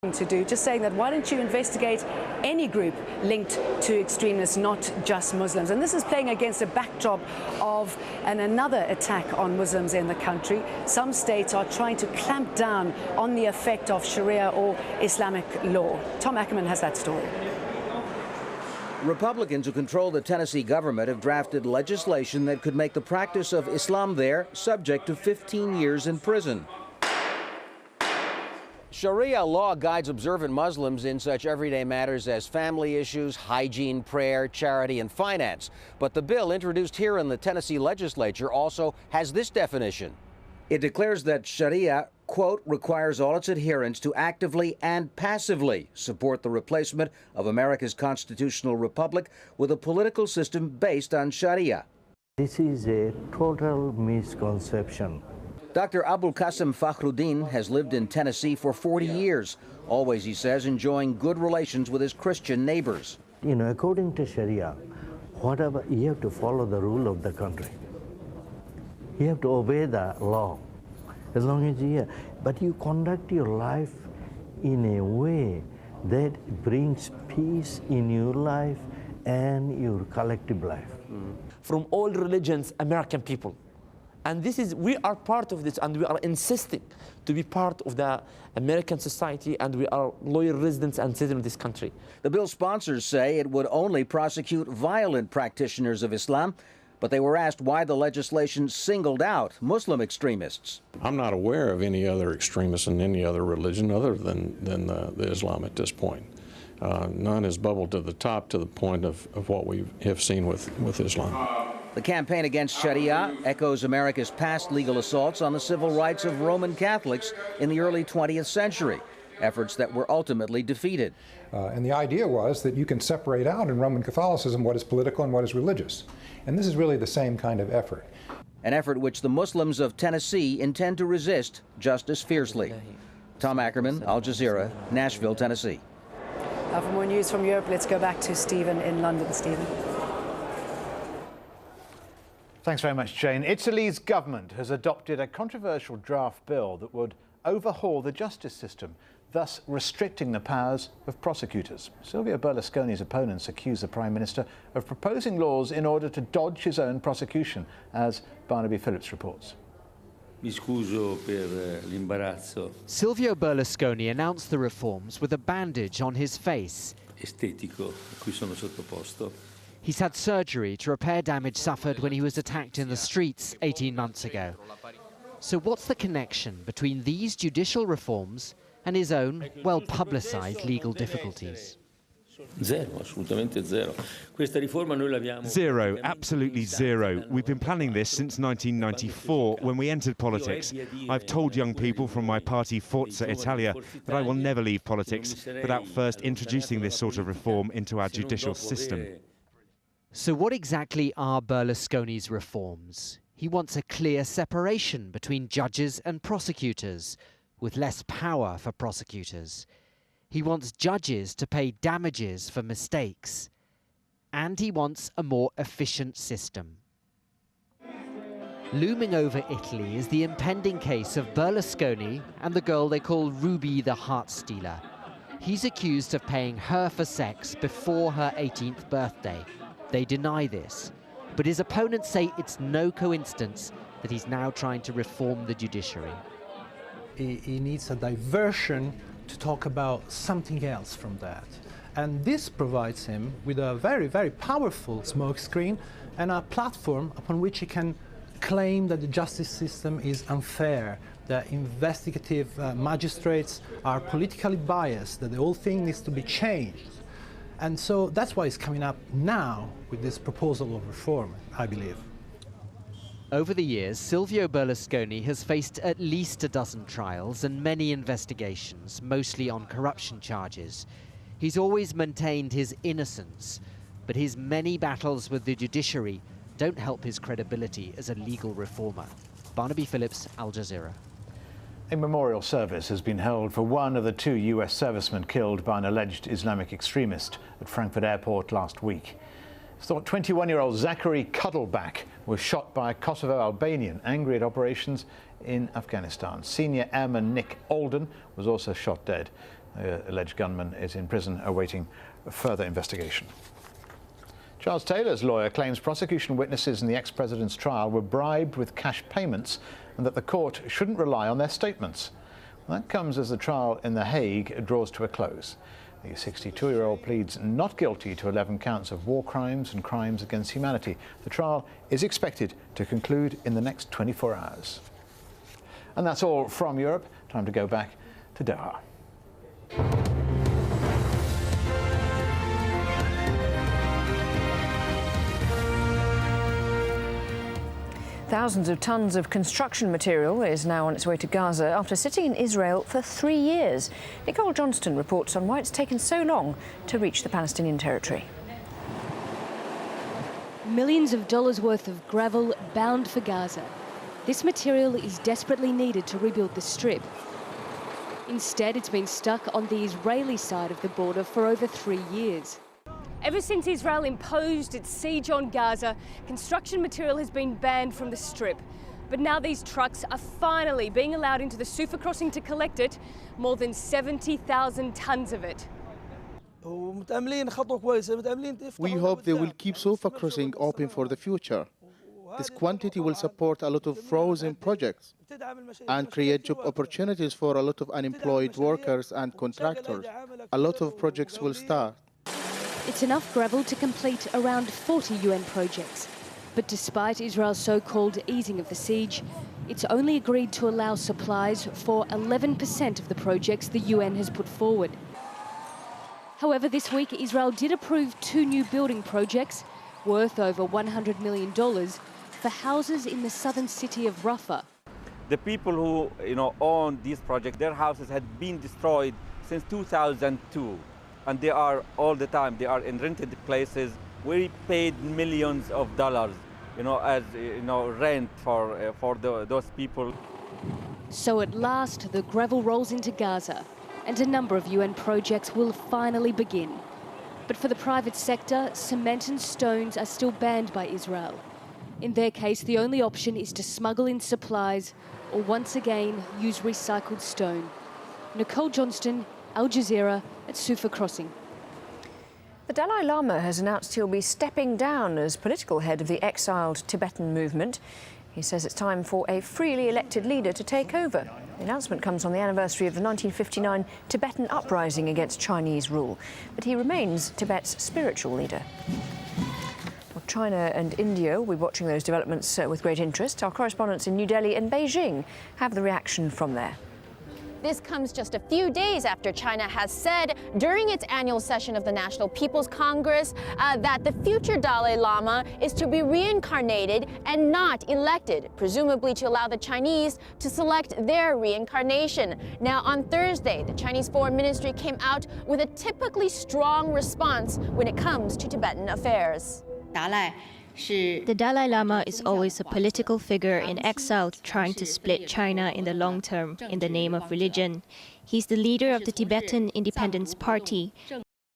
to do, just saying that why don't you investigate any group linked to extremists, not just Muslims. And this is playing against a backdrop of another attack on Muslims in the country. Some states are trying to clamp down on the effect of Sharia or Islamic law. Tom Ackerman has that story. Republicans who control the Tennessee government have drafted legislation that could make the practice of Islam there subject to 15 years in prison. Sharia law guides observant Muslims in such everyday matters as family issues, hygiene, prayer, charity, and finance. But the bill introduced here in the Tennessee legislature also has this definition. It declares that Sharia, quote, requires all its adherents to actively and passively support the replacement of America's constitutional republic with a political system based on Sharia. This is a total misconception. Dr. Abul Qasim Fakhruddin has lived in Tennessee for 40 years, always, he says, enjoying good relations with his Christian neighbors. You know, according to Sharia, whatever, you have to follow the rule of the country. You have to obey the law, as long as you, but you conduct your life in a way that brings peace in your life and your collective life. From all religions, American people. And this is, we are part of this, and we are insisting to be part of the American society, and we are loyal residents and citizens of this country. The bill's sponsors say it would only prosecute violent practitioners of Islam, but they were asked why the legislation singled out Muslim extremists. I'm not aware of any other extremists in any other religion other than the Islam at this point. None has bubbled to the top to the point of what we have seen with Islam. The campaign against Sharia echoes America's past legal assaults on the civil rights of Roman Catholics in the early 20th century, efforts that were ultimately defeated. And the idea was that you can separate out in Roman Catholicism what is political and what is religious. And this is really the same kind of effort. An effort which the Muslims of Tennessee intend to resist just as fiercely. Tom Ackerman, Al Jazeera, Nashville, Tennessee. Now for more news from Europe, let's go back to Stephen in London. Stephen. Thanks very much, Jane. Italy's government has adopted a controversial draft bill that would overhaul the justice system, thus restricting the powers of prosecutors. Silvio Berlusconi's opponents accuse the Prime Minister of proposing laws in order to dodge his own prosecution, as Barnaby Phillips reports. Silvio Berlusconi announced the reforms with a bandage on his face. Estetico a cui sono sottoposto. He's had surgery to repair damage suffered when he was attacked in the streets 18 months ago. So what's the connection between these judicial reforms and his own well-publicized legal difficulties? Zero, assolutamente zero. Questa riforma noi l'abbiamo... Zero, absolutely zero. We've been planning this since 1994 when we entered politics. I've told young people from my party Forza Italia that I will never leave politics without first introducing this sort of reform into our judicial system. So what exactly are Berlusconi's reforms? He wants a clear separation between judges and prosecutors, with less power for prosecutors. He wants judges to pay damages for mistakes. And he wants a more efficient system. Looming over Italy is the impending case of Berlusconi and the girl they call Ruby the Heart Stealer. He's accused of paying her for sex before her 18th birthday. They deny this, but his opponents say it's no coincidence that he's now trying to reform the judiciary. He needs a diversion to talk about something else from that. And this provides him with a very, very powerful smokescreen and a platform upon which he can claim that the justice system is unfair, that investigative magistrates are politically biased, that the whole thing needs to be changed. And so that's why it's coming up now with this proposal of reform, I believe. Over the years, Silvio Berlusconi has faced at least a dozen trials and many investigations, mostly on corruption charges. He's always maintained his innocence, but his many battles with the judiciary don't help his credibility as a legal reformer. Barnaby Phillips, Al Jazeera. A memorial service has been held for one of the two US servicemen killed by an alleged Islamic extremist at Frankfurt Airport last week. It's thought 21-year-old Zachary Cuddleback was shot by a Kosovo Albanian angry at operations in Afghanistan. Senior airman Nick Alden was also shot dead. The alleged gunman is in prison awaiting further investigation. Charles Taylor's lawyer claims prosecution witnesses in the ex-president's trial were bribed with cash payments and that the court shouldn't rely on their statements. That comes as the trial in The Hague draws to a close. The 62-year-old pleads not guilty to 11 counts of war crimes and crimes against humanity. The trial is expected to conclude in the next 24 hours. And that's all from Europe. Time to go back to Doha. Thousands of tons of construction material is now on its way to Gaza after sitting in Israel for 3 years. Nicole Johnston reports on why it's taken so long to reach the Palestinian territory. Millions of dollars worth of gravel bound for Gaza. This material is desperately needed to rebuild the strip. Instead, it's been stuck on the Israeli side of the border for over 3 years. Ever since Israel imposed its siege on Gaza, construction material has been banned from the strip. But now these trucks are finally being allowed into the Sufa crossing to collect it, more than 70,000 tons of it. We hope they will keep Sufa crossing open for the future. This quantity will support a lot of frozen projects and create job opportunities for a lot of unemployed workers and contractors. A lot of projects will start. It's enough gravel to complete around 40 UN projects. But despite Israel's so-called easing of the siege, it's only agreed to allow supplies for 11% of the projects the UN has put forward. However, this week Israel did approve 2 new building projects worth over $100 million for houses in the southern city of Rafah. The people who own these projects, their houses had been destroyed since 2002. And they are all the time, they are in rented places. We paid millions of dollars, as rent for those people. So at last, the gravel rolls into Gaza, and a number of UN projects will finally begin. But for the private sector, cement and stones are still banned by Israel. In their case, the only option is to smuggle in supplies or once again use recycled stone. Nicole Johnston, AlJazeera at Sufa Crossing. The Dalai Lama has announced he'll be stepping down as political head of the exiled Tibetan movement. He says it's time for a freely elected leader to take over. The announcement comes on the anniversary of the 1959 Tibetan uprising against Chinese rule. But he remains Tibet's spiritual leader. Well, China and India will be watching those developments with great interest. Our correspondents in New Delhi and Beijing have the reaction from there. This comes just a few days after China has said during its annual session of the National People's Congress that the future Dalai Lama is to be reincarnated and not elected, presumably to allow the Chinese to select their reincarnation. Now, on Thursday, the Chinese Foreign Ministry came out with a typically strong response when it comes to Tibetan affairs. The Dalai Lama is always a political figure in exile trying to split China in the long term in the name of religion. He's the leader of the Tibetan Independence Party,